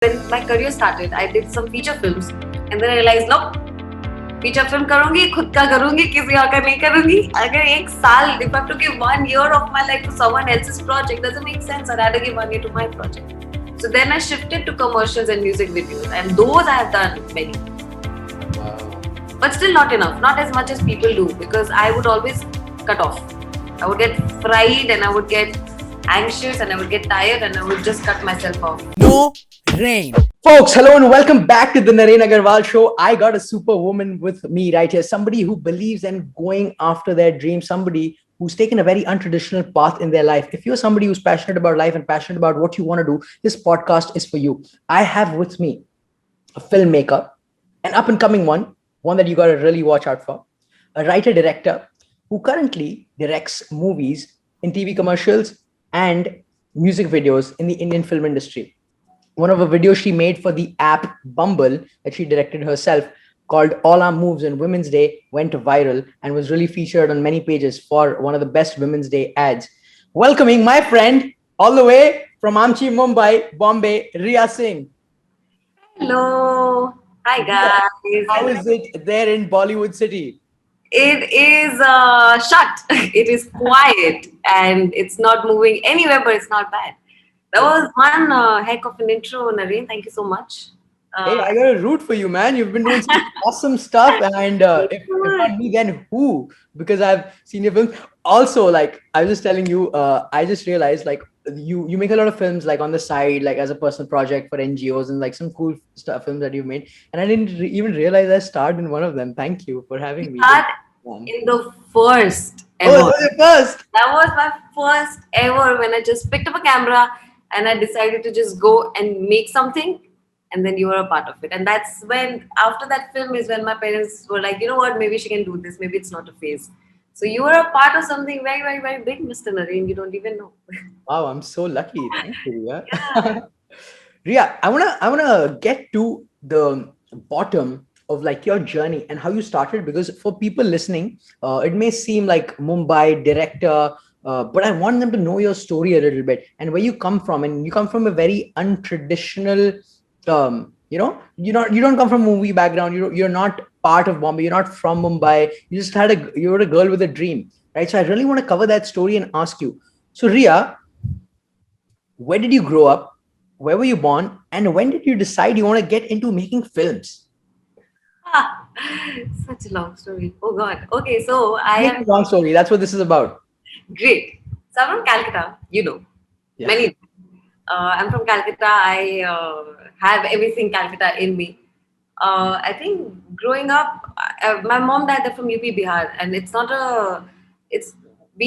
When my career started, I did some feature films, and then I realized, no, feature film करूँगी, खुद का करूँगी, किसी और का नहीं करूँगी. अगर एक साल, if I have to give 1 year of my life to someone else's project, doesn't make sense. I'd rather give 1 year to my project. So then I shifted to commercials and music videos, and those I have done many. Wow. But still not enough, not as much as people do, because I would always cut off. I would get fried, and I would get anxious, and I would get tired, and I would just cut myself off. No rain. Folks, hello and welcome back to the Naren Agarwal Show. I got a superwoman with me right here. Somebody who believes in going after their dreams. Somebody who's taken a very untraditional path in their life. If you're somebody who's passionate about life and passionate about what you want to do, this podcast is for you. I have with me a filmmaker, an up-and-coming one that you got to really watch out for, a writer-director who currently directs movies in TV commercials and music videos in the Indian film industry. One of the videos she made for the app Bumble that she directed herself called All Our Moves on Women's Day went viral and was really featured on many pages for one of the best Women's Day ads. Welcoming my friend all the way from Amchi, Mumbai, Bombay, Ria Singh. Hello. Hi guys. How is it there in Bollywood City? It is shut. It is quiet and it's not moving anywhere, but it's not bad. That was one heck of an intro, Naren. Thank you so much. Hey, I got to root for you, man. You've been doing some awesome stuff. And if not me, then who? Because I've seen your films. Also, like, I was just telling you, I just realized, like, you make a lot of films, like, on the side, like, as a personal project for NGOs and, like, some cool stuff, films that you've made. And I didn't even realize I starred in one of them. Thank you for having me. In the first ever. Oh, that was the first. That was my first ever when I just picked up a camera and I decided to just go and make something. And then you were a part of it. And that's when, after that film is when my parents were like, you know what, maybe she can do this. Maybe it's not a phase. So you were a part of something very, very, very big, Mr. Naren. You don't even know. Wow, I'm so lucky. Thank you, Ria. Yeah. Ria, I wanna get to the bottom of like your journey and how you started, because for people listening, it may seem like Mumbai director, but I want them to know your story a little bit and where you come from. And you come from a very untraditional, you don't come from a movie background. You're not part of Bombay. You're not from Mumbai. You were a girl with a dream, right? So I really want to cover that story and ask you. So Ria, where did you grow up? Where were you born? And when did you decide you want to get into making films? Such a long story. Oh God. Okay, so Make a long story. That's what this is about. Great. So I'm from Calcutta. Yeah. Many. I'm from Calcutta. I have everything Calcutta in me. I think growing up, my mom died there from UP Bihar, and we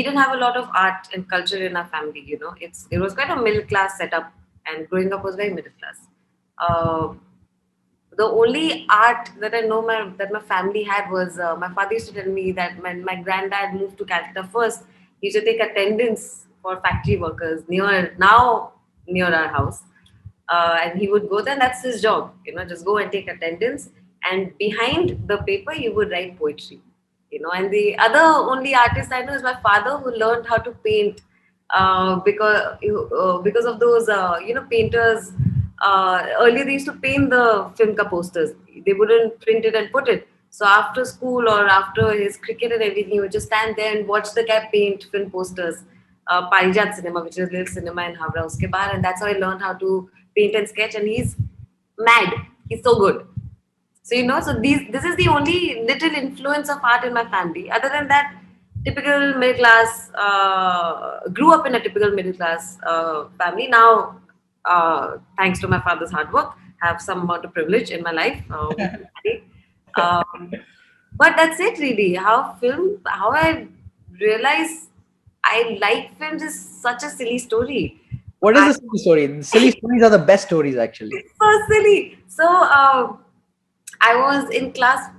didn't have a lot of art and culture in our family. It was quite a middle class setup, and growing up was very middle class. The only art that I know that my family had was my father used to tell me that when my granddad moved to Calcutta first, he used to take attendance for factory workers near our house. And he would go there, and that's his job, just go and take attendance. And behind the paper, he would write poetry, And the other only artist I know is my father, who learned how to paint because of those, painters. Earlier, they used to paint the film ka posters. They wouldn't print it and put it. So after school or after his cricket and everything, he would just stand there and watch the guy paint film posters. Parijat Cinema, which is a little cinema in Havra, uske bahar, and that's how I learned how to paint and sketch. And he's mad. He's so good. So this is the only little influence of art in my family. Other than that, typical middle class. Grew up in a typical middle class family. Now, thanks to my father's hard work, have some amount of privilege in my life. But that's it, really. How I realized I like films is such a silly story. What is the silly story? The silly stories are the best stories, actually. It's so silly. So I was in class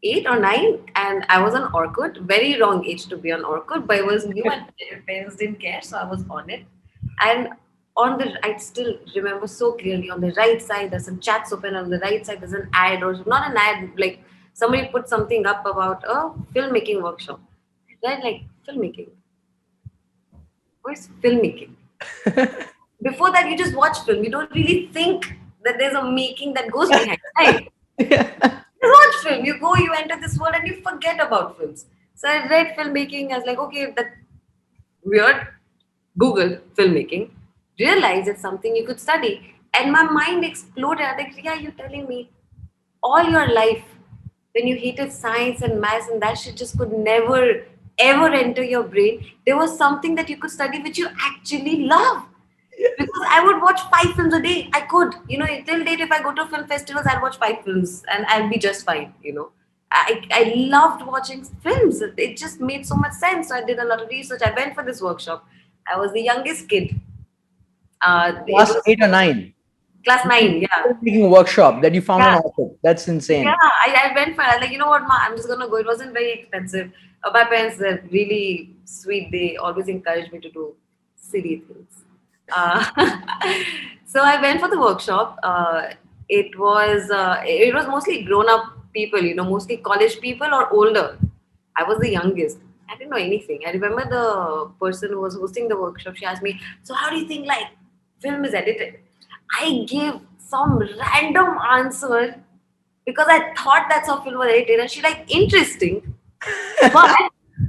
8 or 9 and I was on Orkut. Very wrong age to be on Orkut, but it was new and parents didn't care, so I was on it. And I still remember so clearly, on the right side there's some chats open, on the right side there's an ad, or not an ad, like somebody put something up about a filmmaking workshop. Right, like filmmaking. Where's filmmaking? Before that, you just watch film. You don't really think that there's a making that goes behind, right? Yeah. You watch film, you go, you enter this world, and you forget about films. So I read filmmaking. I was like, okay, that weird. Google filmmaking, realized it's something you could study, and my mind exploded. I was like, yeah, you're telling me all your life when you hated science and maths and that shit just could never ever enter your brain. There was something that you could study which you actually love. Because I would watch 5 films a day. I could, till date, if I go to film festivals, I'll watch 5 films and I'll be just fine. I loved watching films. It just made so much sense. So I did a lot of research. I went for this workshop. I was the youngest kid. It Class was 8 or 9. class 9, yeah. Making workshop that you found on Yeah. author. That's Yeah, insane. I went for it. I was like, you know what, ma, I'm just gonna go. It wasn't very expensive. My parents are really sweet. They always encouraged me to do silly things. Uh, so I went for the workshop. It was mostly grown up people, mostly college people or older. I was the youngest. I didn't know anything. I remember the person who was hosting the workshop. She asked me, "So how do you think like film is edited?" I gave some random answer because I thought that's how film was edited, and she like interesting, but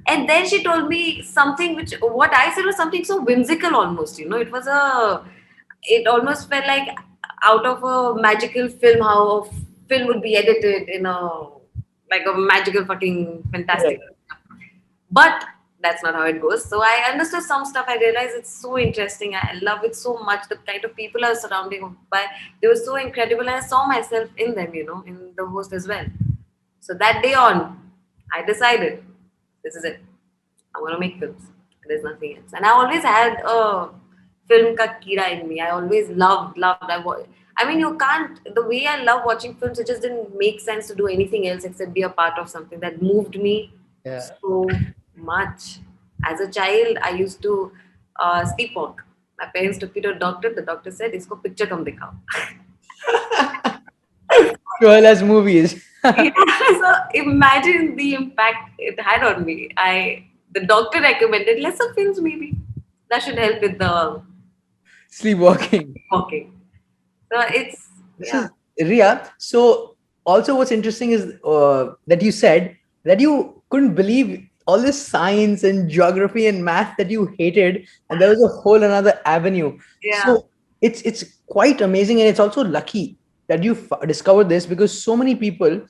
and then she told me something which what I said was something so whimsical almost. It almost felt like out of a magical film how a film would be edited in a like a magical fucking fantastic. But that's not how it goes. So I understood some stuff. I realized it's so interesting. I love it so much. The kind of people I was surrounding by, they were so incredible. And I saw myself in them, in the host as well. So that day on, I decided this is it. I want to make films. There's nothing else. And I always had a film ka kira in me. I always loved. I mean, you can't. The way I love watching films, it just didn't make sense to do anything else except be a part of something that moved me Yeah. so much. As a child, I used to sleepwalk. My parents took me to a doctor. The doctor said, "Isko picture kam dikhao." Well as movies. Yeah, so imagine the impact it had on me. The doctor recommended lesser films maybe that should help with the Sleepwalking. walking. So it's This yeah, is Ria. So also what's interesting is that you said that you couldn't believe all this science and geography and math that you hated, and there was a whole another avenue. yeah, So it's quite amazing, and it's also lucky that you discovered this, because so many people,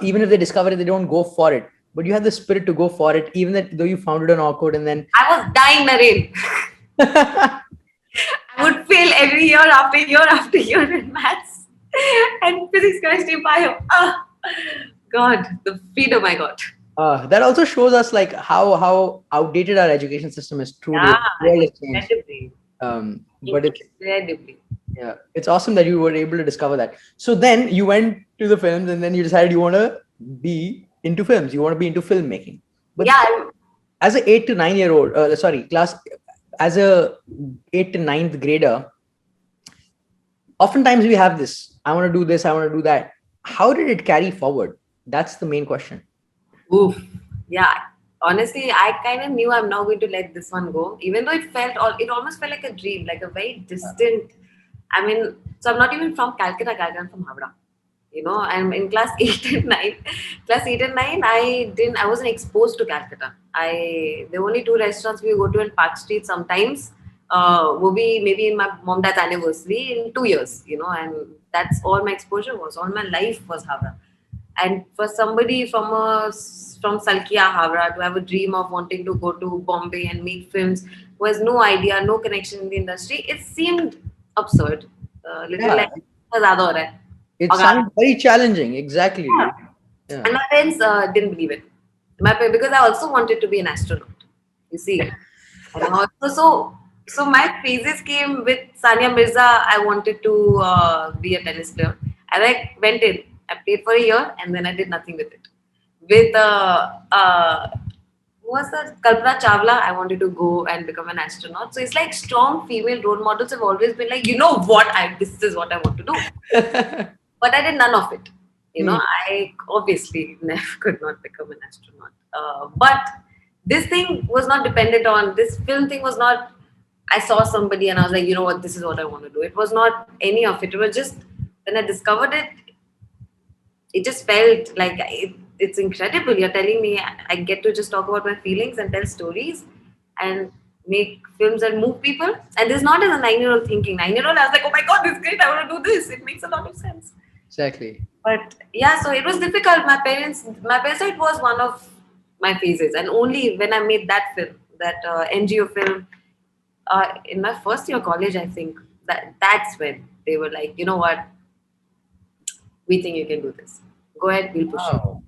even if they discover it, they don't go for it. But you had the spirit to go for it, even that though you found it on awkward, and then I was dying, Naren. I would fail every year after year after year in maths and physics, chemistry, bio. God, the freedom I got. that also shows us like how outdated our education system is. Truly, Yeah, the world has changed. incredibly, But incredibly. yeah, it's awesome that you were able to discover that. So then you went to the films, and then you decided you want to be into films. You want to be into filmmaking. But Yeah, as a 8 to 9 year old, sorry, class, as a 8 to 9th grader, oftentimes we have this. I want to do this. I want to do that. How did it carry forward? That's the main question. oof. Yeah. Honestly, I kind of knew I'm not going to let this one go, even though it almost felt like a dream, like a very distant. I mean, so I'm not even from Calcutta, I'm from Havra. I'm in class 8 and 9. Class 8 and 9, I wasn't exposed to Calcutta. There were only two restaurants we would go to in Park Street sometimes. Will be maybe in my mom dad's anniversary in 2 years, and that's all my exposure was. All my life was Havra. And for somebody from Salkia, Havra, to have a dream of wanting to go to Bombay and make films, who has no idea, no connection in the industry, it seemed absurd. Literally Yeah, like, "ज़्यादा हो रहा है." it sounds very challenging. Exactly. Yeah. Yeah. And my parents didn't believe it. Because I also wanted to be an astronaut. You see, and so my phases came with Sania Mirza. I wanted to be a tennis player, and I went in. I played for a year, and then I did nothing with it. With who was that? Kalpana Chawla. I wanted to go and become an astronaut. So it's like strong female role models have always been like, you know what? This is what I want to do. But I did none of it. Hmm. I obviously never could not become an astronaut. But this thing was not dependent on this film thing was not I saw somebody and I was like, you know what, this is what I want to do. It was not any of it. It was just when I discovered it, it just felt like it's incredible. You're telling me I get to just talk about my feelings and tell stories and make films and move people. And this is not as a 9-year-old thinking. 9-year-old, I was like, oh my god, this is great. I want to do this. It makes a lot of sense. Exactly. But yeah, so it was difficult. My parents said it was one of my phases, and only when I made that film, that NGO film, in my first year of college, I think that's when they were like, you know what, we think you can do this. Go ahead, we'll push you. Wow.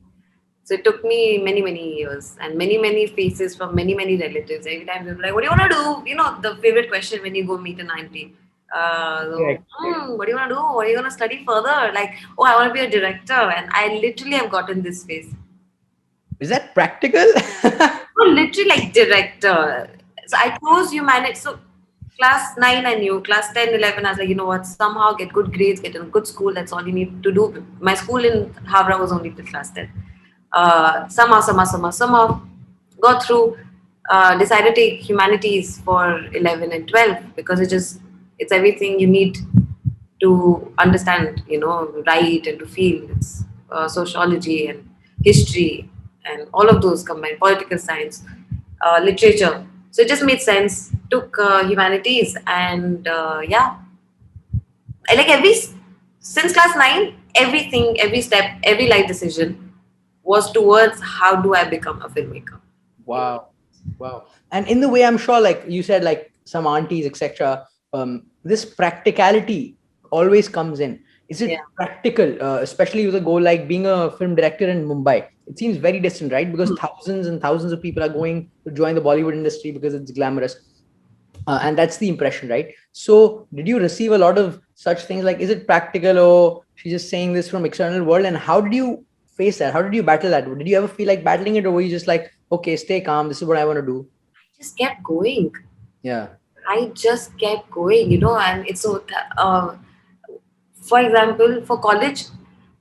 So it took me many, many years and many, many faces from many, many relatives. Every time they were like, what do you want to do? You know, the favorite question when you go meet an auntie. Correct. What do you want to do? What are you going to study further? Like, oh, I want to be a director. And I literally have gotten this face. Is that practical? No, literally like director. So I chose humanity. So class 9 I knew, class 10, 11, I was like, you know what, somehow get good grades, get in a good school. That's all you need to do. My school in Havra was only till class 10. Somehow got through. Decided to take humanities for 11 and 12 because it's everything you need to understand, write and to feel. It's sociology and history and all of those combined, political science, literature. So it just made sense. Took humanities and yeah, I like since class 9, everything, every step, every life decision was towards how do I become a filmmaker. Wow. Wow. And in the way, I'm sure, like you said, like some aunties, etc. This practicality always comes in. Is Yeah. it practical, especially with a goal like being a film director in Mumbai? It seems very distant, right? Because thousands and thousands of people are going to join the Bollywood industry because it's glamorous. And that's the impression, right? So did you receive a lot of such things like, is it practical, or she's just saying this from external world? And how did you face that? How did you battle that? Did you ever feel like battling it, or were you just like, okay, stay calm, this is what I want to do? Just kept going. Yeah. I just kept going, and it's so, for example, for college,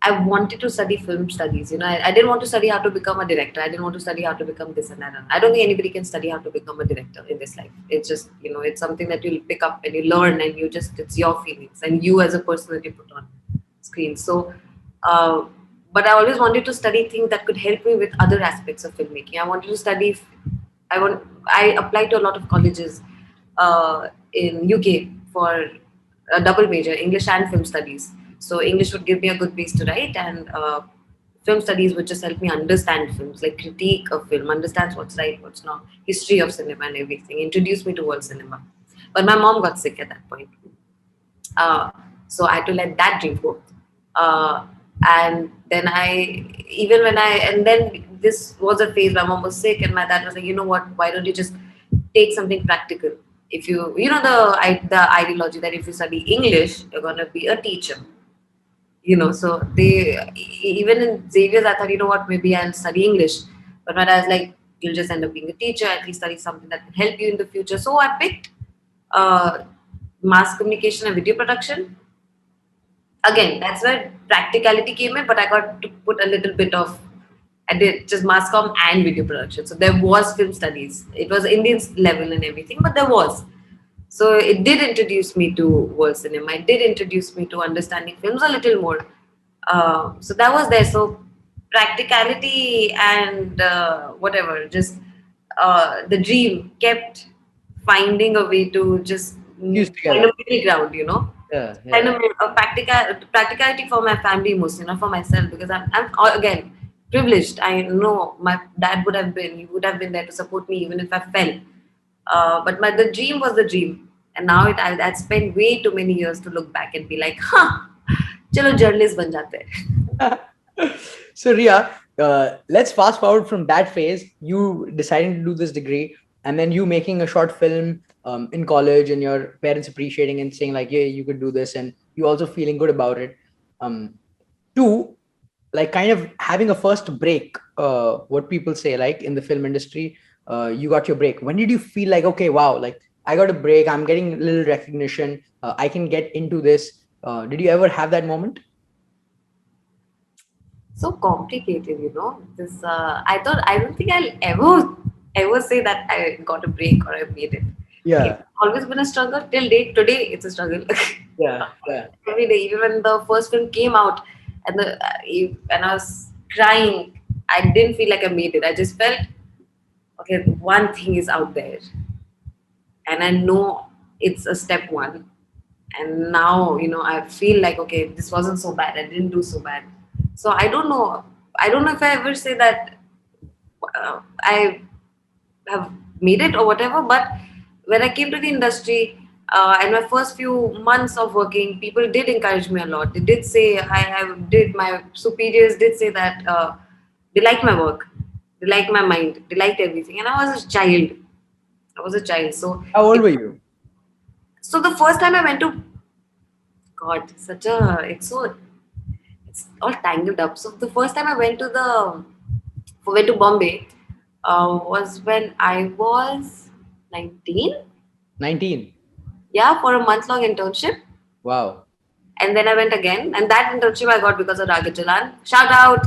I wanted to study film studies. I didn't want to study how to become a director. I didn't want to study how to become this and that. I don't think anybody can study how to become a director in this life. It's just, it's something that you'll pick up and you learn and it's your feelings and you as a person that you put on screen. So, uh, but I always wanted to study things that could help me with other aspects of filmmaking. I wanted to study, I applied to a lot of colleges in UK for a double major, English and film studies. So English would give me a good base to write, and film studies would just help me understand films, like critique of film, understands what's right, what's not, history of cinema and everything, introduce me to world cinema. But my mom got sick at that point. So I had to let that dream go. And then and then this was a phase my mom was sick, and my dad was like, you know what, why don't you just take something practical? If the ideology that if you study English, you're going to be a teacher. So even in Xavier's, I thought, you know what, maybe I'll study English. But my dad's like, you'll just end up being a teacher, at least study something that can help you in the future. So I picked uh, mass communication and video production. Again, that's where practicality came in, but I got to put a little bit of, I did just mass comm and video production. So there was film studies. It was Indian level and everything, but there was. So it did introduce me to world cinema. It did introduce me to understanding films a little more. So that was there. So practicality and whatever, just the dream kept finding a way to just Fused find together. a middle ground, Yeah. kind Yeah. of a practicality for my family mostly, not for myself, because I'm again privileged. I know my dad he would have been there to support me even if I fell. But the dream was the dream, and now I'd spent way too many years to look back and be like, huh, chalo journalist ban jate hain. So Ria, let's fast forward from that phase, you deciding to do this degree, and then you making a short film in college, and your parents appreciating and saying like, yeah, you could do this, and you also feeling good about it. um, to like kind of having a first break, what people say, like in the film industry, you got your break. When did you feel like, okay, wow, like I got a break, I'm getting a little recognition, I can get into this? Did you ever have that moment? So complicated, this I don't think I'll ever say that I got a break or I made it. It's Yeah. always been a struggle till date. Today, it's a struggle. Yeah. Yeah. Every day, even when the first film came out, and I was crying, I didn't feel like I made it. I just felt, okay, one thing is out there, and I know it's a step one. And now, I feel like, okay, this wasn't so bad. I didn't do so bad. So I don't know. I don't know if I ever say that I have made it or whatever. But when I came to the industry, and my first few months of working, people did encourage me a lot. They did say, I did, my superiors did say that they liked my work, they liked my mind, they liked everything. And I was a child. I was a child. How old were you? So the first time I went to, God, it's all tangled up. So the first time I went to Bombay, was when I was 19. 19. Yeah, for a month long internship. Wow. And then I went again. And that internship I got because of Raghav Jalan. Shout out.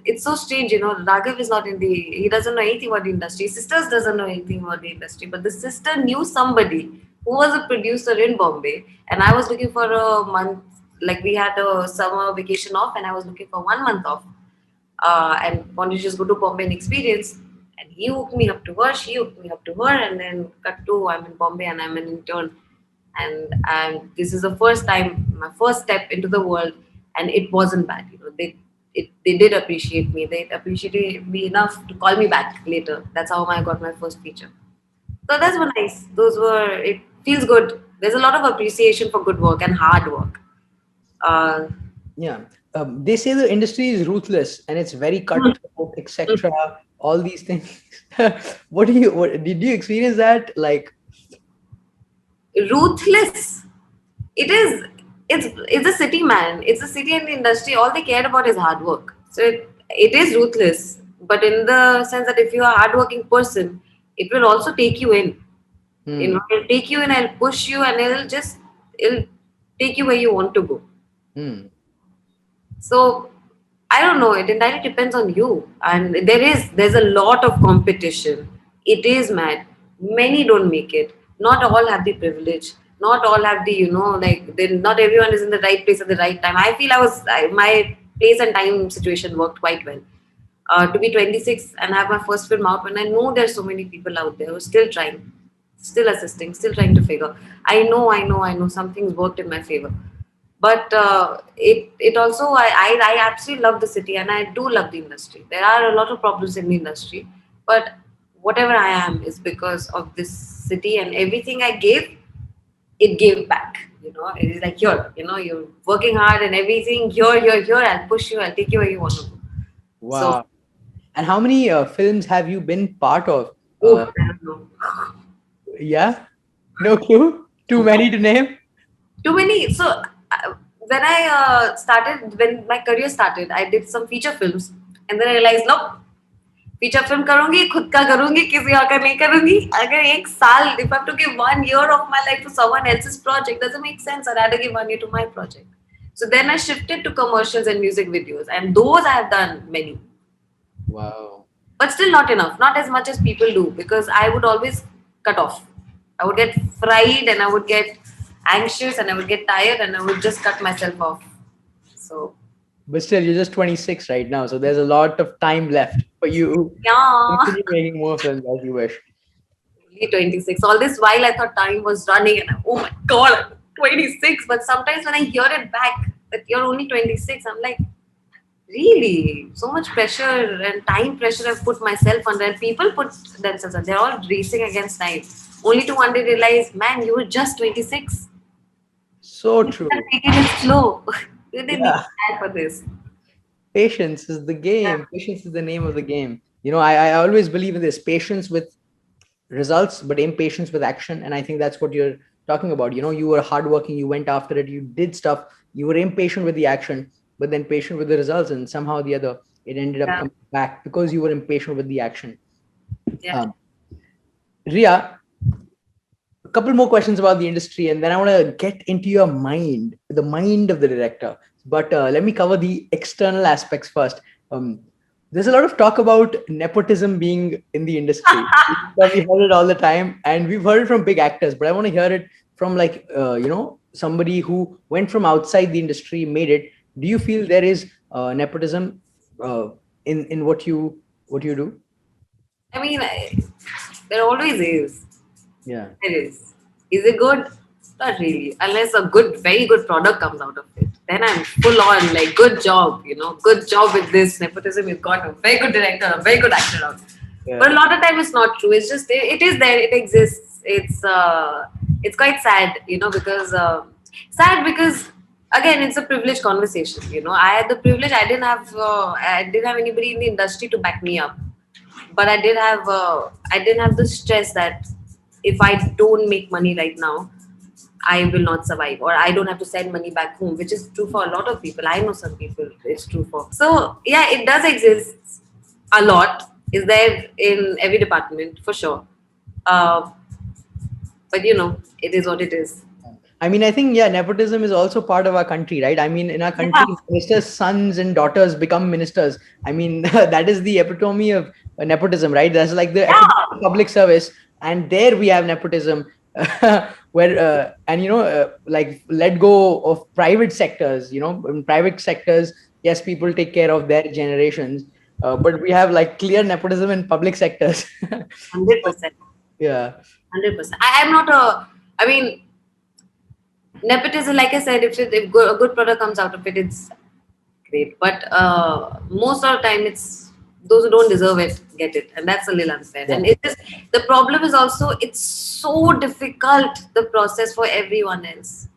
It's so strange, Raghav is not he doesn't know anything about the industry. His sisters doesn't know anything about the industry. But the sister knew somebody who was a producer in Bombay. And I was looking for a month, like we had a summer vacation off, and I was looking for 1 month off. And wanted to just go to Bombay and experience. And he hooked me up to her, she hooked me up to her, and then cut to, I'm in Bombay and I'm an intern. And this is the first time, my first step into the world, and it wasn't bad. They did appreciate me. They appreciated me enough to call me back later. That's how I got my first feature. So that's were nice. It feels good. There's a lot of appreciation for good work and hard work. Uh, Yeah. They say the industry is ruthless and it's very cutthroat, etc. All these things. What did you experience that? Like, Ruthless. It is. It's a city, man. It's a city and the industry. All they cared about is hard work. So it is ruthless, but in the sense that if you're a hardworking person, it will also take you in. hmm, It'll take you in and push you, and it'll take you where you want to go. hmm, So I don't know. It entirely depends on you. And there's a lot of competition. It is mad. Many don't make it. Not all have the privilege. Not all have the, not everyone is in the right place at the right time. I feel my place and time situation worked quite well. To be 26 and have my first film out, when I know there's so many people out there who are still trying, still assisting, still trying to figure. I know something's worked in my favor. But it also, I absolutely love the city, and I do love the industry. There are a lot of problems in the industry, but whatever I am is because of this city, and everything I gave, it gave back. It is like, here, you're working hard and everything. Here, I'll push you, I'll take you where you want to go. So, wow. And how many films have you been part of? oh, I don't know. Yeah. No clue. Too many to name. Too many. So when I when my career started, I did some feature films, and then I realized, no, feature film करूंगी, खुद का करूंगी, किसी और का नहीं करूंगी. अगर एक साल, if I have to give 1 year of my life to someone else's project, doesn't make sense. I'd rather give 1 year to my project. So then I shifted to commercials and music videos, and those I have done many, Wow. but still not enough, not as much as people do, because I would always cut off. I would get fried, and I would get anxious, and I would get tired, and I would just cut myself off. So But still, you're just 26 right now, so there's a lot of time left for you to yeah. continue making more films as you wish. Only 26. All this while I thought time was running, and oh my god, I'm 26. But sometimes when I hear it back that you're only 26, I'm like, really? So much pressure and time pressure I've put myself under, and people put themselves under. They're all racing against time. Only to one day realize, man, you were just 26. So You true. should have taken it slow. You didn't need Yeah. time for this. Patience is the Yeah. game. Patience is the name of the game. I always believe in this patience with results, but impatience with action. And I think that's what you're talking about. You were hardworking, you went after it, you did stuff, you were impatient with the action, but then patient with the results. And somehow or the other, it ended up Yeah. coming back because you were impatient with the action. Yeah. Ria, a couple more questions about the industry, and then I want to get into your mind, the mind of the director. But let me cover the external aspects first. There's a lot of talk about nepotism being in the industry. We've probably heard it all the time, and we've heard it from big actors. But I want to hear it from like somebody who went from outside the industry, made it. Do you feel there is nepotism uh, in what you do? I mean, there always is. Yeah, There is. Is it good? Not really. Unless a good, very good product comes out of it. Then I'm full on like, good job, good job with this nepotism. You've got a very good director, a very good actor out. yeah, But a lot of time it's not true. It's just it is there. It exists. It's quite sad, because sad because again it's a privileged conversation. I had the privilege. I didn't have anybody in the industry to back me up, but I didn't have the stress that if I don't make money right now, I will not survive, or I don't have to send money back home, which is true for a lot of people. I know some people it's true for. So yeah, it does exist a lot. Is there in every department for sure. Uh, but it is what it is. I mean, I think, yeah, nepotism is also part of our country, right? I mean, in our country, Yeah, ministers' sons and daughters become ministers. I mean, that is the epitome of nepotism, right? That's like the epitome yeah. of public service. And there we have nepotism, where, like let go of private sectors, in private sectors, yes, people take care of their generations. But we have like clear nepotism in public sectors. 100%. Yeah, 100%. I'm not a. I mean, nepotism. Like I said, if a good product comes out of it, it's great. But most of the time, it's those who don't deserve it get it, and that's a little unfair. yeah. And it is the problem is also it's so difficult the process for everyone else.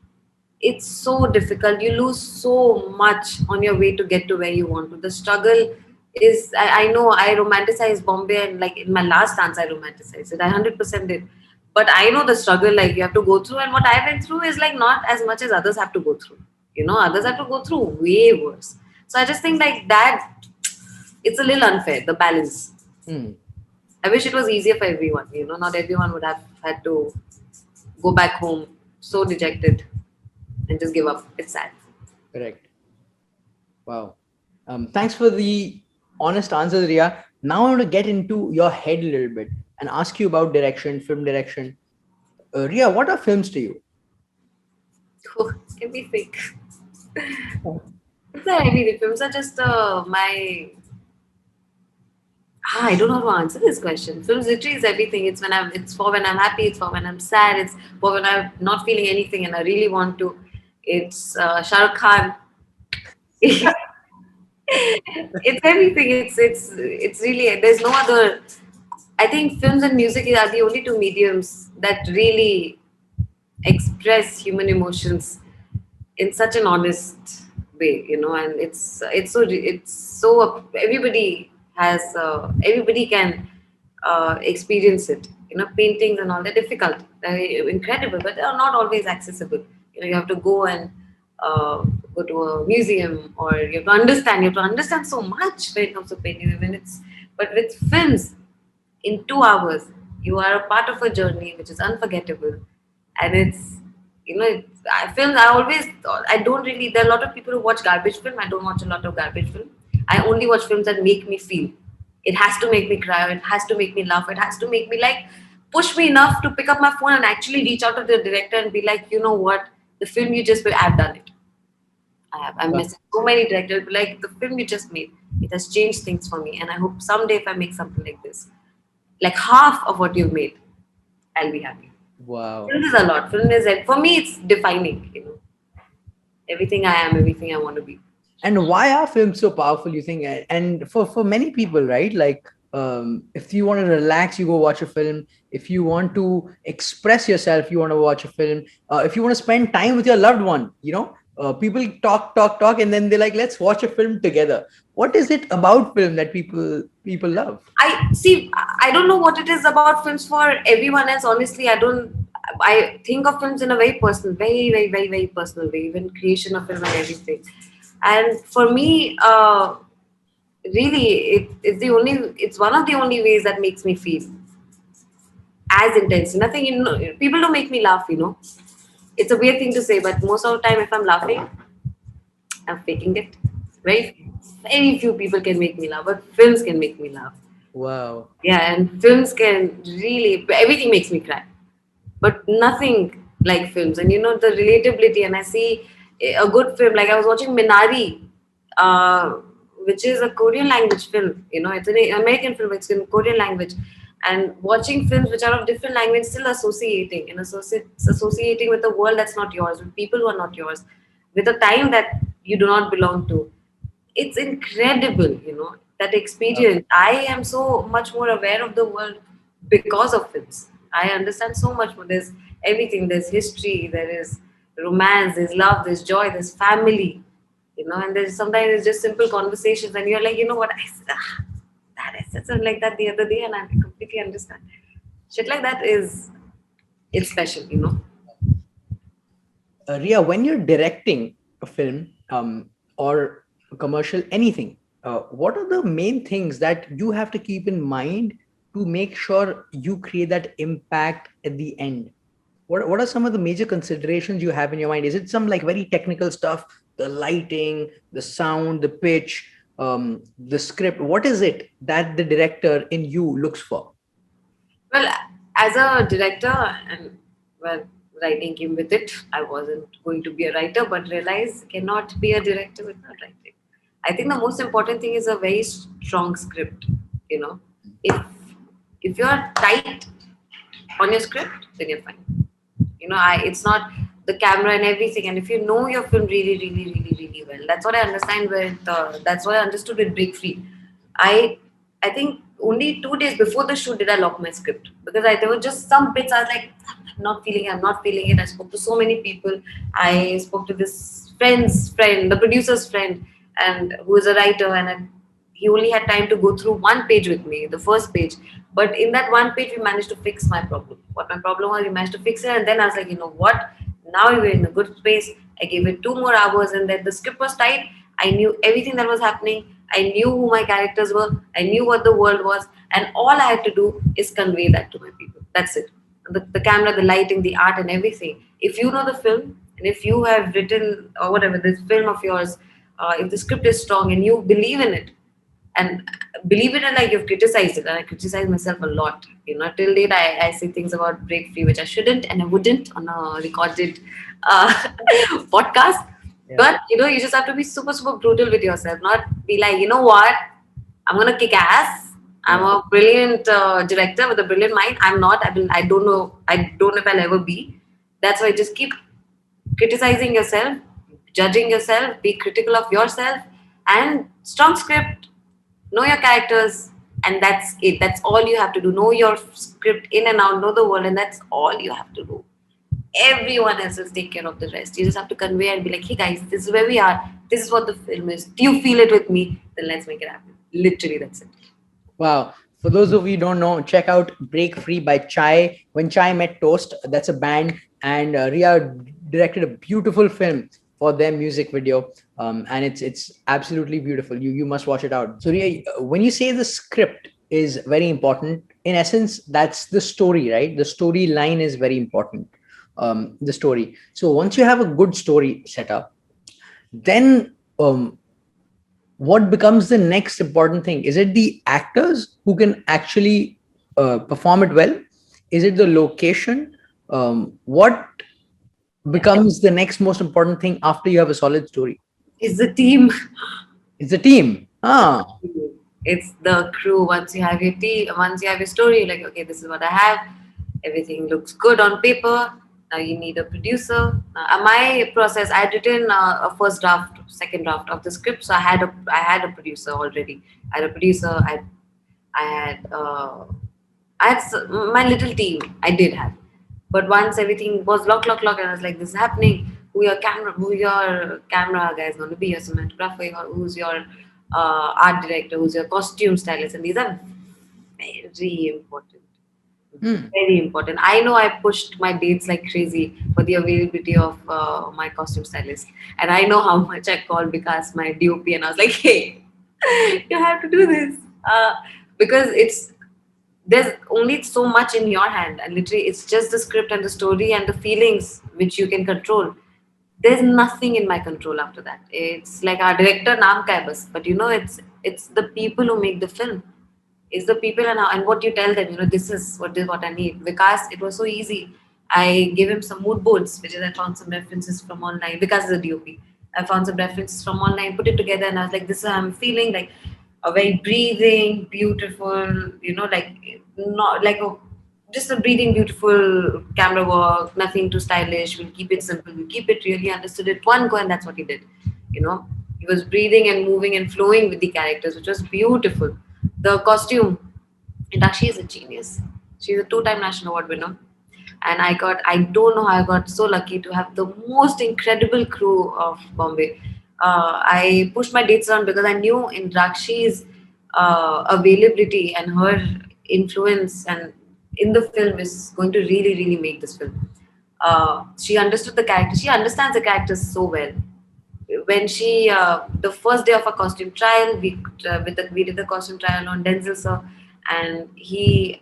It's so difficult. You lose so much on your way to get to where you want to. The struggle is. I know I romanticize Bombay, and like in my last dance, I romanticized it. I 100% did. But I know the struggle like you have to go through, and what I went through is like not as much as others have to go through. Others have to go through way worse. So I just think like that, it's a little unfair, the balance. Hmm. I wish it was easier for everyone. Not everyone would have had to go back home so dejected and just give up. It's sad. Correct. Wow. Thanks for the honest answers, Ria. Now I want to get into your head a little bit and ask you about direction, film direction. Ria, what are films to you? Can be fake. It's not really. Films are just I don't know how to answer this question. Films literally is everything. It's for when I'm happy. It's for when I'm sad. It's for when I'm not feeling anything and I really want to. It's Shah Rukh Khan. It's everything. It's really. There's no other. I think films and music are the only two mediums that really express human emotions in such an honest way, and it's so everybody can experience it. Paintings and all, they're difficult, they're incredible, but they are not always accessible. You have to go and uh, go to a museum, or you have to understand so much when it comes to painting. But with films, in 2 hours you are a part of a journey which is unforgettable. And films, I don't really, there are a lot of people who watch garbage film. I don't watch a lot of garbage film. I only watch films that make me feel. It has to make me cry, it has to make me laugh, it has to make me like push me enough to pick up my phone and actually reach out to the director and be like, you know what, the film you just made, I've done it. I've Wow. missed so many directors, but like the film you just made, it has changed things for me. And I hope someday if I make something like this, like half of what you've made, I'll be happy. Wow. Film is a lot. Film is, for me, it's defining, everything I am, everything I want to be. And why are films so powerful, you think? And for many people, right? Like, if you want to relax, you go watch a film. If you want to express yourself, you want to watch a film. If you want to spend time with your loved one, people talk, and then they're like, let's watch a film together. What is it about film that people love? I see. I don't know what it is about films for everyone else. Honestly, I don't. I think of films in a very personal, very, very, very, very personal way. Even creation of film and everything. And for me, really, it's one of the only ways that makes me feel as intense. Nothing, people don't make me laugh. It's a weird thing to say, but most of the time, if I'm laughing, I'm faking it. Right? Very few people can make me laugh, but films can make me laugh. Wow. Yeah, and films can really, everything makes me cry, but nothing like films. And the relatability. And I see a good film, like I was watching Minari, uh, which is a Korean language film. It's an American film, it's in Korean language. And watching films which are of different language, still associating and associating with a world that's not yours, with people who are not yours, with a time that you do not belong to. It's incredible, that experience. I am so much more aware of the world because of films. I understand so much more. There's everything. There's history, there is romance, there's love, there's joy, there's family, and there's sometimes it's just simple conversations, and you're like, what I said something like that the other day, and I completely understand. Shit like that is, it's special. Ria, when you're directing a film or a commercial, anything, what are the main things that you have to keep in mind to make sure you create that impact at the end? What are some of the major considerations you have in your mind? Is it some like very technical stuff, the lighting, the sound, the pitch, the script? What is it that the director in you looks for? Well, as a director, and well, writing came with it. I wasn't going to be a writer, but realized cannot be a director without writing. I think the most important thing is a very strong script. You know, if you're tight on your script, then you're fine. It's not the camera and everything. And if you know your film really, really, really, really well, that's what I understand with. That's what I understood with Break Free. I I think only 2 days before the shoot did I lock my script, because there were just some bits I was like, I'm not feeling it. I'm not feeling it. I spoke to so many people. I spoke to this friend's friend, the producer's friend, and who is a writer, and he only had time to go through one page with me, the first page. But in that one page, we managed to fix my problem. What my problem was, we managed to fix it. And then I was like, you know what? Now we're in a good space. I gave it 2 more hours, and then the script was tight. I knew everything that was happening. I knew who my characters were. I knew what the world was. And all I had to do is convey that to my people. That's it. The camera, the lighting, the art, and everything. If you know the film, and if you have written or whatever, this film of yours, if the script is strong and you believe in it, and believe it or like, you've criticized it, and I criticize myself a lot. Till date I say things about Break Free which I shouldn't and I wouldn't on a recorded uh, podcast. Yeah. But you just have to be super super brutal with yourself, not be like, you know what, I'm gonna kick ass. I'm a brilliant director with a brilliant mind. I'm not. I don't know. I don't know if I'll ever be. That's why just keep criticizing yourself, judging yourself, be critical of yourself, and strong script. Know your characters, and that's it. That's all you have to do. Know your script in and out. Know the world, and that's all you have to do. Everyone else will take care of the rest. You just have to convey and be like, hey guys, this is where we are. This is what the film is. Do you feel it with me? Then let's make it happen. Literally, that's it. Wow. For those of you who don't know, check out Break Free by Chai. When Chai Met Toast, that's a band. And Ria directed a beautiful film for their music video. And it's absolutely beautiful. You must watch it out. So Ria, when you say the script is very important, in essence, that's the story, right? The storyline is very important. The story. So once you have a good story set up, then what becomes the next important thing? Is it the actors who can actually perform it well? Is it the location? What becomes the next most important thing after you have a solid story? It's the team. It's the team. It's the crew. Once you have your team, once you have your story, you're like, okay, this is what I have. Everything looks good on paper. Now you need a producer. My process, I had written a first draft, second draft of the script, so I had a producer already. I had a producer. I had my little team. I did have, but once everything was lock, and I was like, this is happening. Who your camera guy is going to be? Your cinematographer? Who's your art director? Who's your costume stylist? And these are very important. Very important. I know I pushed my dates like crazy for the availability of my costume stylist, and I know how much I called because my DOP, and I was like, "Hey, you have to do this," because there's only so much in your hand, and literally, it's just the script and the story and the feelings which you can control. There's nothing in my control after that. It's like our director naam ka hai bas, but it's the people who make the film. It's the people and what you tell them. This is what I need. Vikas, it was so easy. I gave him some mood boards, which is I found some references from online. Vikas is a DOP. I found some references from online, put it together, and I was like, this is how I'm feeling, like a very breathing, beautiful, like not like a just a breathing, beautiful camera work, nothing too stylish. We'll keep it simple. We'll keep it really understood it one go, and that's what he did. You know, he was breathing and moving and flowing with the characters, which was beautiful. The costume, Dakshi is a genius. She's a two-time national award winner. And I don't know how I got so lucky to have the most incredible crew of Bombay. I pushed my dates around because I knew in Dakshi's availability and her influence and in the film is going to really, really make this film. She understood the character. She understands the characters so well. When she the first day of a costume trial, we did the costume trial on Denzel sir, and he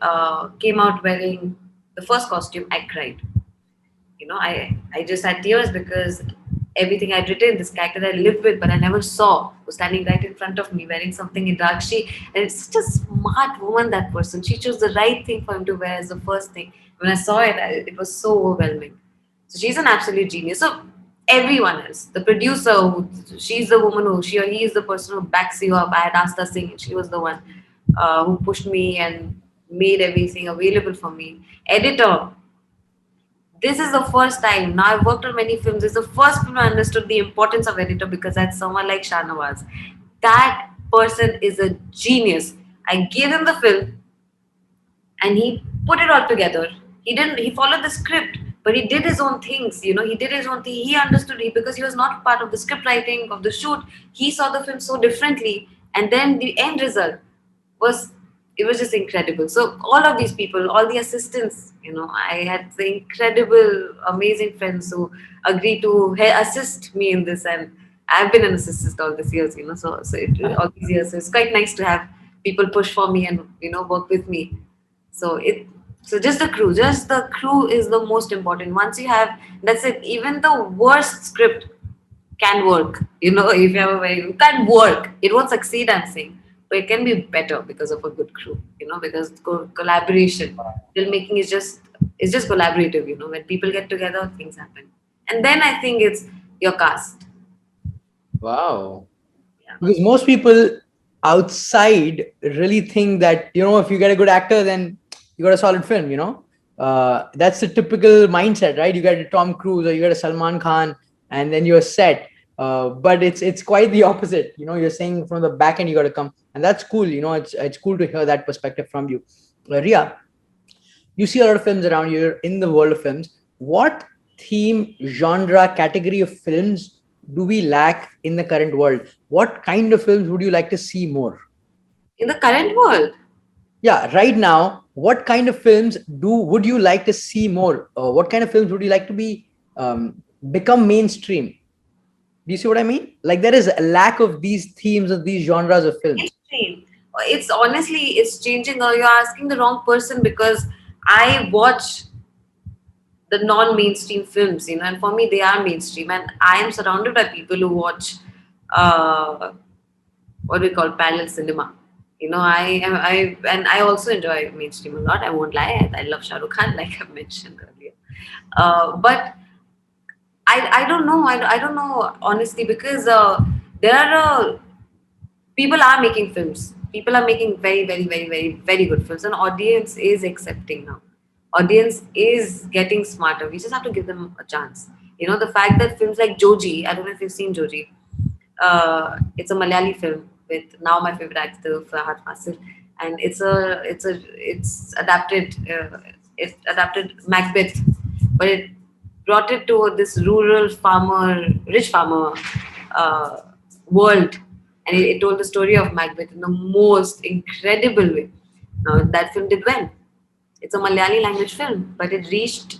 came out wearing the first costume. I cried. I just had tears because everything I'd written, this character I lived with, but I never saw, was standing right in front of me wearing something in dark. And it's such a smart woman, that person. She chose the right thing for him to wear as the first thing. When I saw it, it was so overwhelming. So she's an absolute genius. So everyone else, the producer, she's the woman who, she or he is the person who backs you up. I had Asta Singh, and she was the one who pushed me and made everything available for me. Editor, this is the first time. Now I've worked on many films. This is the first film I understood the importance of editor because I had someone like Shahnawaz. That person is a genius. I gave him the film and he put it all together. He followed the script, but he did his own things. He did his own thing. He understood it because he was not part of the script writing of the shoot. He saw the film so differently, and then the end result was it was just incredible. So all of these people, all the assistants, I had the incredible, amazing friends who agreed to assist me in this, and I've been an assistant all these years. All these years, so it's quite nice to have people push for me and work with me. So just the crew is the most important. Once you have, that's it. Even the worst script can work. If you have a very, it can work. It won't succeed, I'm saying, but it can be better because of a good crew. Because collaboration, filmmaking is just collaborative. When people get together, things happen, and then I think it's your cast. Wow. Yeah. Because most people outside really think that, if you get a good actor, then you got a solid film, that's the typical mindset, right? You get a Tom Cruise or you get a Salman Khan and then you're set. But it's quite the opposite. You're saying from the back end, you got to come, and that's cool. It's cool to hear that perspective from you. Ria, you see a lot of films around you, you're in the world of films. What theme, genre, category of films do we lack in the current world? What kind of films would you like to see more? In the current world, Yeah, right now, what kind of films would you like to see more? What kind of films would you like to be become mainstream? Do you see what I mean? Like there is a lack of these themes of these genres of films. mainstream. It's honestly, it's changing. Or you're asking the wrong person because I watch the non-mainstream films, and for me they are mainstream, and I am surrounded by people who watch uh, what we call parallel cinema. I also enjoy mainstream a lot. I won't lie. I love Shah Rukh Khan, like I mentioned earlier. But I don't know. I don't know honestly because there are people are making films. People are making very, very, very, very, very good films, and audience is accepting now. Audience is getting smarter. We just have to give them a chance. The fact that films like Joji, I don't know if you've seen Joji. It's a Malayali film with now my favorite actor Fahad Fasir, and it's adapted Macbeth, but it brought it to this rural farmer, rich farmer uh, world, and it told the story of Macbeth in the most incredible way. Now that film did well. It's a Malayali language film, but it reached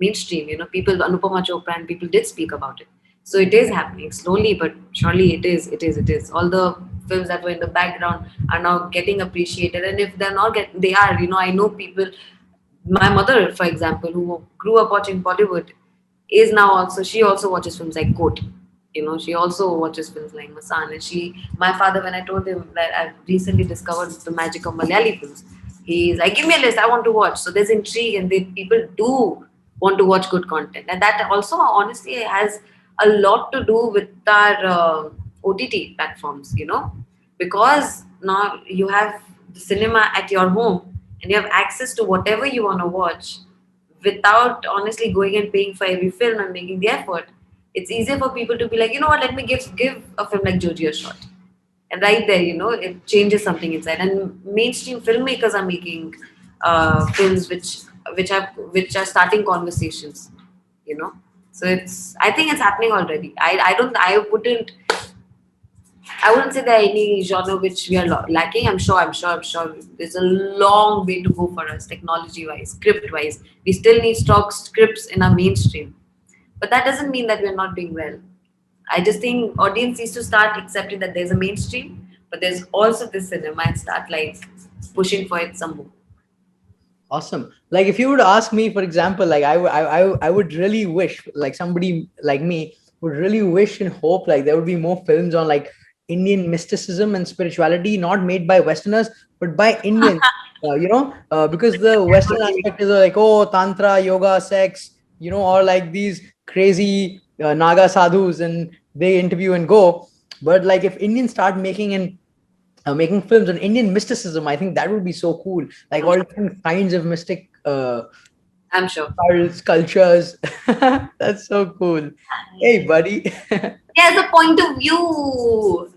mainstream. People, Anupama Chopra, and people did speak about it. So it is happening slowly, but surely it is. It is. It is. All the films that were in the background are now getting appreciated, and if they're not getting, they are. I know people. My mother, for example, who grew up watching Bollywood, is now also, she also watches films like Court. You know, she also watches films like Masan. And my father, when I told him that I've recently discovered the magic of Malayali films, he's like, give me a list, I want to watch. So there's intrigue, and people do want to watch good content. And that also, honestly, has a lot to do with our OTT platforms, you know, because now you have the cinema at your home and you have access to whatever you want to watch without honestly going and paying for every film and making the effort. It's easier for people to be like, you know what, let me give a film like Joji a shot. And right there, you know, it changes something inside. And mainstream filmmakers are making films which are starting conversations, you know. So I think it's happening already. I wouldn't say there are any genre which we are lacking. I'm sure. There's a long way to go for us, technology-wise, script-wise. We still need stock scripts in our mainstream, but that doesn't mean that we're not doing well. I just think audience needs to start accepting that there's a mainstream, but there's also this cinema, and start like pushing for it some more. Awesome. Like if you would ask me, for example, like I would really wish, like somebody like me would really wish and hope like there would be more films on like Indian mysticism and spirituality, not made by Westerners, but by Indians. Because the Western aspect is like, oh, tantra, yoga, sex, or like these crazy Naga sadhus, and they interview and go. But like if Indians start making films on Indian mysticism, I think that would be so cool. Like all different kinds of mystic I'm sure. cultures. That's so cool. Hey, buddy. There's a point of view.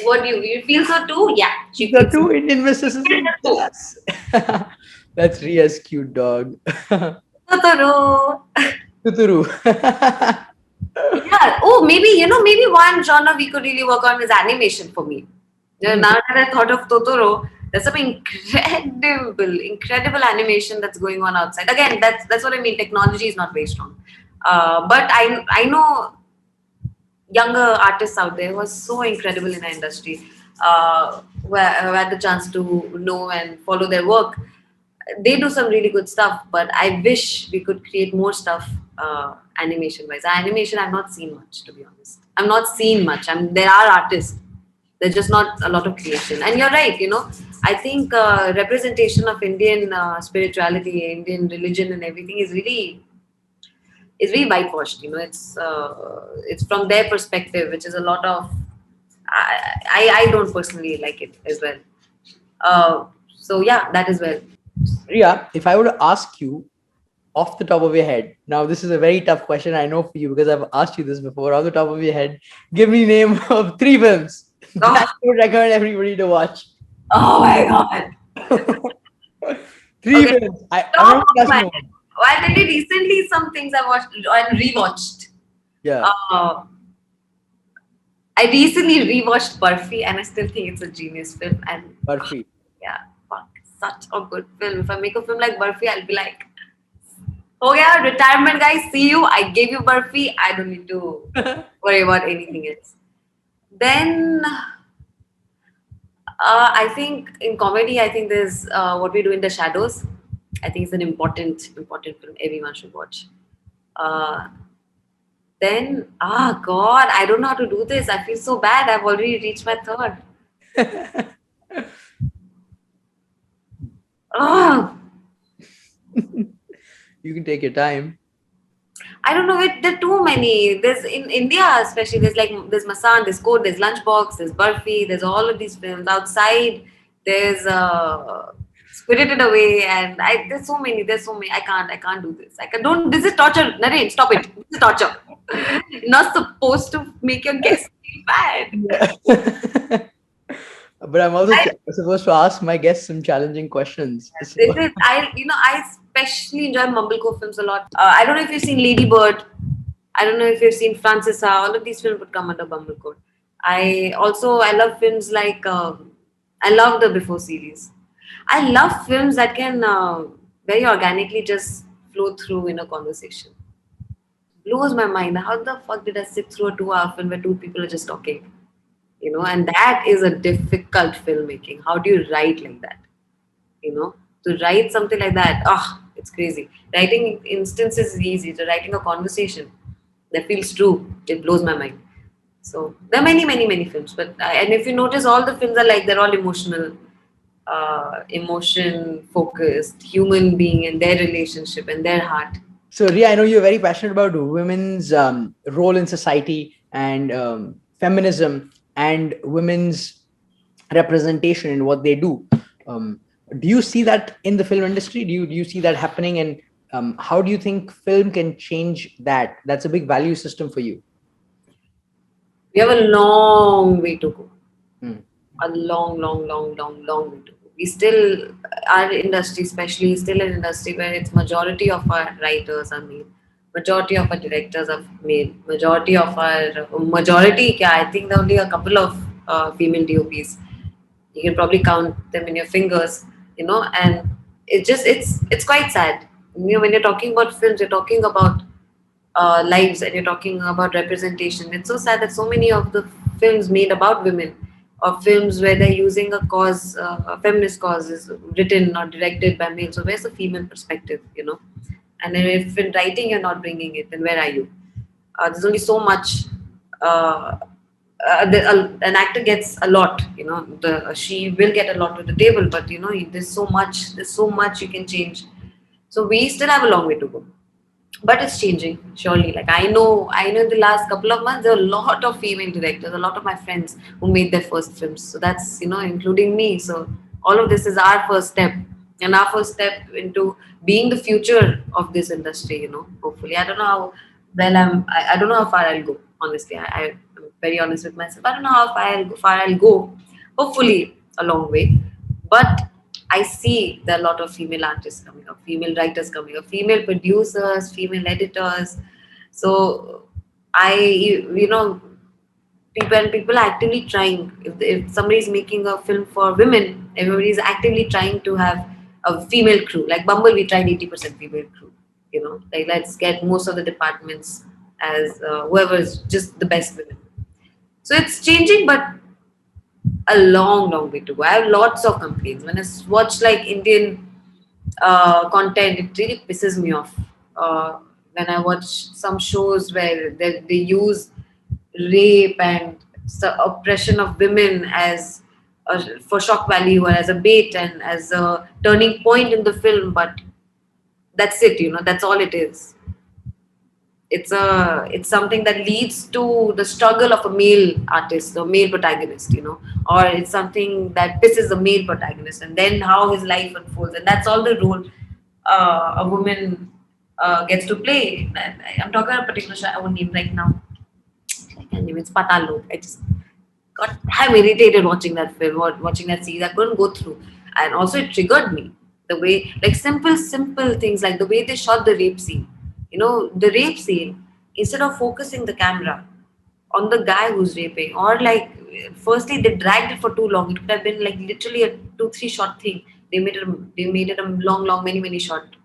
What do you feel so too? Yeah, she The feels so two Indian mysticism. too. Yes. That's Ria's cute dog. Totoro. Tuturu. Yeah. Oh, maybe one genre we could really work on is animation for me. You know, Hmm. now that I thought of Totoro, there's some incredible animation that's going on outside. Again, that's what I mean. Technology is not very strong, but I know younger artists out there who are so incredible in our industry, who had the chance to know and follow their work. They do some really good stuff, but I wish we could create more stuff animation wise. Animation, I've not seen much, to be honest. I've not seen much. There are artists, there's just not a lot of creation. And you're right, you know, I think representation of Indian spirituality, Indian religion, and everything is really whitewashed. You know, it's from their perspective, which is a lot of. I don't personally like it as well. So yeah, that as well. Ria, if I were to ask you off the top of your head, now this is a very tough question, I know, for you, because I've asked you this before. Off the top of your head, give me name of 3 films that Oh, you would recommend everybody to watch. oh my god. Three Okay. films. I'm Top not of my asking head. one. Well, I'll tell you recently some things I watched and rewatched. Yeah, Uh, I recently rewatched Burfi, and I still think it's a genius film. And Burfi. yeah, fuck, such a good film. If I make a film like Burfi, I'll be like, oh yeah, retirement guys, see you. I gave you Burfi. I don't need to worry about anything else. Then I think in comedy, I think there's What We Do in the Shadows. I think it's an important film everyone should watch. Uh, then, God, I don't know how to do this. I feel so bad. I've already reached my third. Oh, You can take your time. I don't know. There are too many. There's in India, especially. There's Masan, there's Code, there's Lunchbox, there's Burfi, there's all of these films. Outside, there's Spirited Away, and there's so many. There's so many. I can't do this. I can don't. This is torture. Naren, stop it. This is torture. You're not supposed to make your guests feel bad. Yeah. But I'm also I, supposed to ask my guests some challenging questions. So, this is I especially enjoy Mumblecore films a lot. I don't know if you've seen Lady Bird. I don't know if you've seen Francesa. All of these films would come under Mumblecore. I love films like I love the Before series. I love films that can very organically just flow through in a conversation. Blows my mind. How the fuck did I sit through a 2 hour film where two people are just talking? You know, and that is a difficult filmmaking. How do you write like that? You know, to write something like that, It's crazy. Writing instances is easy. So writing a conversation that feels true, it blows my mind. So there are many, many, many films. But and if you notice, all the films are like they're all emotional, emotion focused, human being and their relationship and their heart. So, Ria, I know you're very passionate about women's role in society and feminism and women's representation in what they do. Um, do you see that in the film industry? Do you see that happening? And how do you think film can change that? That's a big value system for you. We have a long way to go. Hmm. A long, long, long, long, long way to go. We still, our industry, especially, is still an industry where it's majority of our writers are male, majority of our directors are male, majority. Yeah, I think there are only a couple of female DOPs. You can probably count them in your fingers, and it's quite sad. When you're talking about films, you're talking about lives and you're talking about representation. It's so sad that so many of the films made about women or films where they're using a cause, a feminist cause, is written or directed by male. So where's the female perspective? And if in writing you're not bringing it, then where are you? There's only so much. An actor gets a lot, she will get a lot to the table, but there's so much you can change. So we still have a long way to go, but it's changing surely. Like I know in the last couple of months there are a lot of female directors, a lot of my friends who made their first films, so that's including me. So all of this is our first step, and our first step into being the future of this industry, hopefully. I don't know how well I don't know how far I'll go, honestly. I'm very honest with myself. I don't know how far I'll go. Hopefully a long way, but I see there are a lot of female artists coming up, female writers coming up, female producers, female editors. So people are actively trying. If somebody is making a film for women, everybody is actively trying to have a female crew. Like Bumble, we tried 80% female crew. Like let's get most of the departments as whoever's just the best women. So it's changing, but a long, long way to go. I have lots of complaints when I watch like Indian content. It really pisses me off when I watch some shows where they use rape and oppression of women as for shock value or as a bait and as a turning point in the film. But that's it. That's all it is. It's something that leads to the struggle of a male artist, the male protagonist, or it's something that pisses the male protagonist, and then how his life unfolds, and that's all the role a woman gets to play. I'm talking about a particular show. I won't name right now. I can't name it. It's Patalo. I just I'm irritated watching that film or watching that series. I couldn't go through, and also it triggered me the way, like simple things like the way they shot the rape scene. The rape scene, instead of focusing the camera on the guy who's raping, or like firstly they dragged it for too long. It could have been like literally a 2-3 shot thing. They made it a long many shot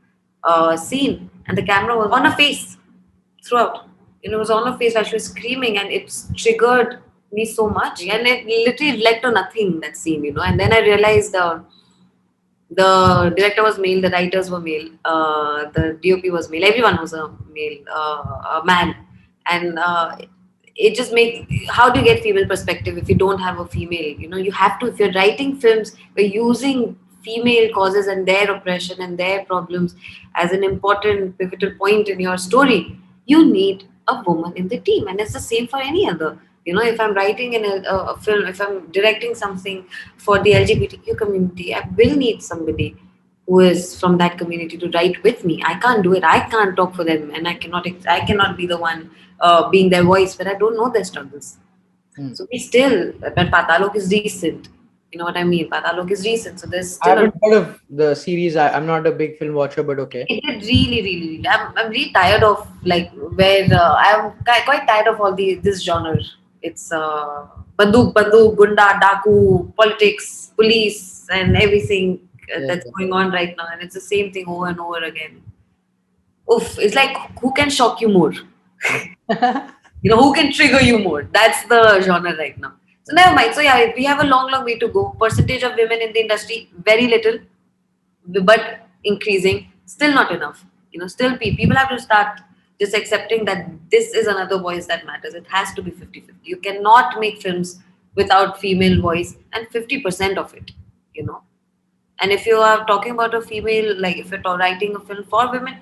scene, and the camera was on her face throughout. It was on her face while she was screaming, and it's triggered me so much. And it literally led to nothing, that scene. And then I realized the director was male, the writers were male, the DOP was male, everyone was a male, a man. And it just makes, how do you get female perspective if you don't have a female? You have to, if you're writing films, we're using female causes and their oppression and their problems as an important pivotal point in your story. You need a woman in the team, and it's the same for any other. If I'm writing in a film, if I'm directing something for the LGBTQ community, I will need somebody who is from that community to write with me. I can't do it. I can't talk for them, and I cannot be the one being their voice, but I don't know their struggles. Hmm. So we still, but Patalok is recent. You know what I mean? Patalok is recent, so there's I still a. haven't heard of the series. I'm not a big film watcher, but okay. It did really, really, really. I'm really tired of like where quite tired of all this genre. It's banduk, gunda, daku, politics, police, and everything Yeah, that's going on right now, and it's the same thing over and over again. Oof! It's like who can shock you more? yeah. Who can trigger you more? That's the genre right now. So never mind. So yeah, we have a long, way to go. Percentage of women in the industry very little, but increasing. Still not enough. Still people have to start just accepting that this is another voice that matters. It has to be 50-50. You cannot make films without female voice and 50% of it, you know. And if you are talking about a female, like if you're writing a film for women,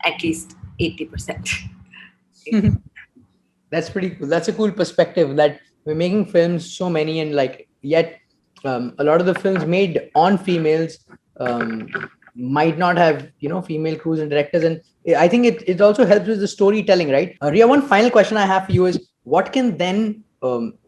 at least 80%. That's pretty cool. That's a cool perspective that we're making films so many, and like yet a lot of the films made on females um, might not have female crews and directors, and I think it also helps with the storytelling, right? Ria, one final question I have for you is what can then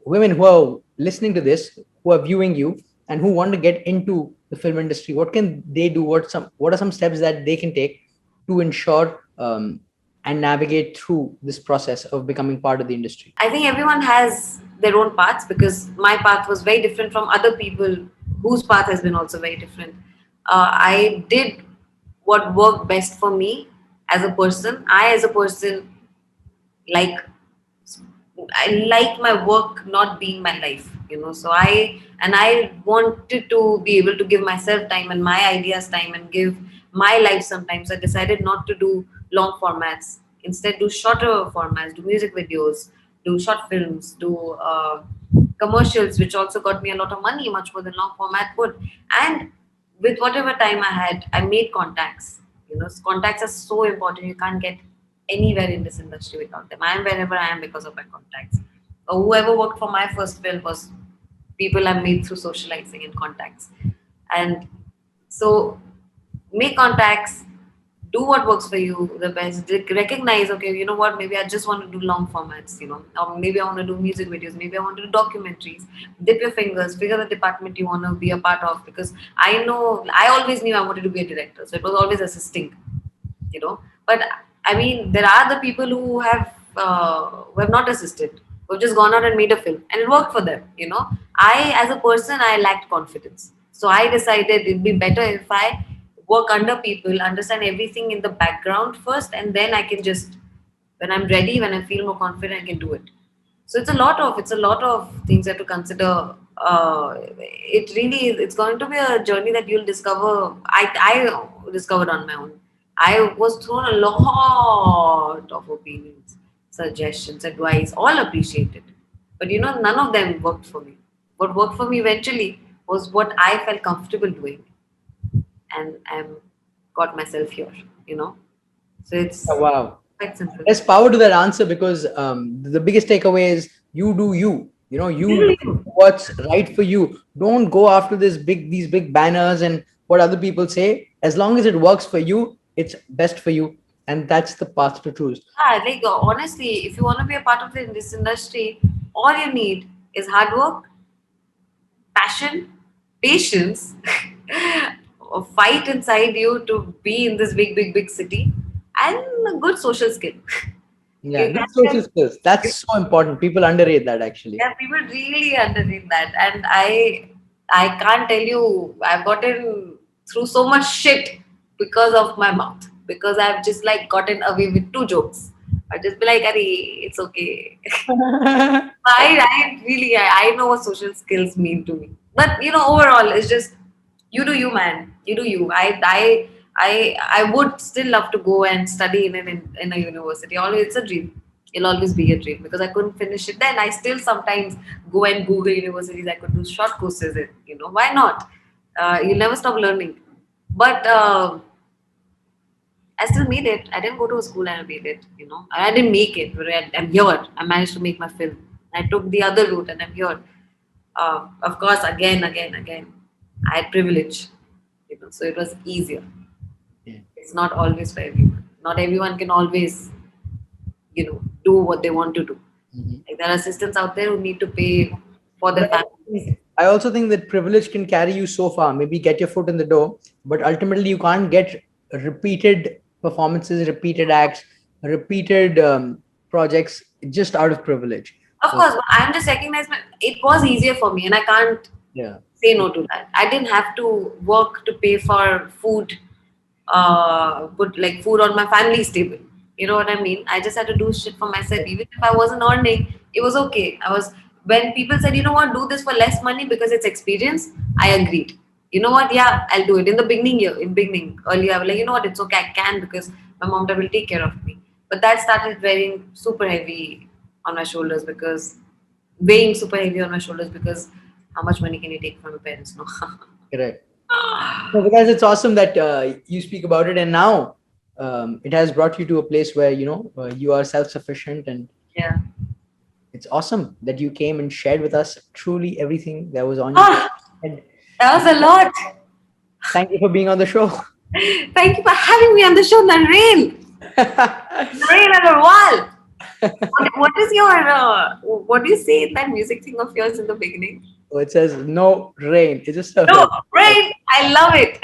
women who are listening to this, who are viewing you and who want to get into the film industry, what can they do? What are some steps that they can take to ensure and navigate through this process of becoming part of the industry? I think everyone has their own paths, because my path was very different from other people whose path has been also very different. I did what worked best for me as a person. As a person, like I like my work not being my life, So I wanted to be able to give myself time and my ideas time and give my life sometimes. I decided not to do long formats. Instead, do shorter formats, do music videos, do short films, do commercials, which also got me a lot of money, much more than long format would. And with whatever time I had, I made contacts. Contacts are so important. You can't get anywhere in this industry without them. I am wherever I am because of my contacts. Whoever worked for my first film was people I made through socializing and contacts. And so make contacts, do what works for you the best. Recognize, okay, you know what, maybe I just want to do long formats, or maybe I want to do music videos, maybe I want to do documentaries. Dip your fingers, figure the department you want to be a part of, because I always knew I wanted to be a director, so it was always assisting, but I mean, there are the people who have not assisted, who've just gone out and made a film, and it worked for them. As a person, I lacked confidence, so I decided it'd be better if I work under people, understand everything in the background first, and then I can just, when I'm ready, when I feel more confident, I can do it. So it's a lot of things you have to consider. It really is. It's going to be a journey that you'll discover. I discovered on my own. I was thrown a lot of opinions, suggestions, advice, all appreciated. But none of them worked for me. What worked for me eventually was what I felt comfortable doing, and got myself here. So it's Oh, wow. quite simple. There's power to that answer because the biggest takeaway is you do you. You do what's right for you. Don't go after these big banners and what other people say. As long as it works for you, it's best for you, and that's the path to choose. Like honestly, if you want to be a part of this industry, all you need is hard work, passion, patience, a fight inside you to be in this big city, and a good social skill. Yeah, If good that social can- skills. That's so important. People underrate that actually. Yeah, people really underrate that, and I can't tell you, I've gotten through so much shit because of my mouth, because I've just like gotten away with two jokes. I just be like, Ari, it's okay. I really I know what social skills mean to me. But overall, it's just you do you, man. You do you. I would still love to go and study in a university. Always, it's a dream. It'll always be a dream because I couldn't finish it then. I still sometimes go and Google universities I could do short courses in. Why not? You'll never stop learning. But I still made it. I didn't go to a school and I made it. I didn't make it, but I'm here. I managed to make my film. I took the other route and I'm here. Of course, again, I had privilege. So it was easier. Yeah. It's not always for everyone. Not everyone can always, do what they want to do. Mhm. Like there are systems out there who need to pay for their families. I also think that privilege can carry you so far, maybe get your foot in the door, but ultimately you can't get repeated performances, repeated acts, repeated projects just out of privilege. Of course, but I'm just recognizing it was easier for me, and I can't Yeah. say no to that. I didn't have to work to pay for food, put like food on my family's table. You know what I mean? I just had to do shit for myself. Even if I wasn't earning, it was okay. When people said, you know what, do this for less money because it's experience, I agreed. You know what? Yeah, I'll do it. In the beginning, earlier, I was like, you know what? It's okay. I can because my mom dad will take care of me. But that started wearing super heavy on my shoulders because weighing super heavy on my shoulders because how much money can you take from your parents? No. Correct. No, because it's awesome that you speak about it, and now it has brought you to a place where you are self-sufficient, and Yeah. it's awesome that you came and shared with us truly everything that was on your Ah, head. that was a lot. Thank you for being on the show. Thank you for having me on the show, Naren. Naren Agarwal. What is your what do you say in that music thing of yours in the beginning? Oh, it says no rain. It's just a No, rain. I love it.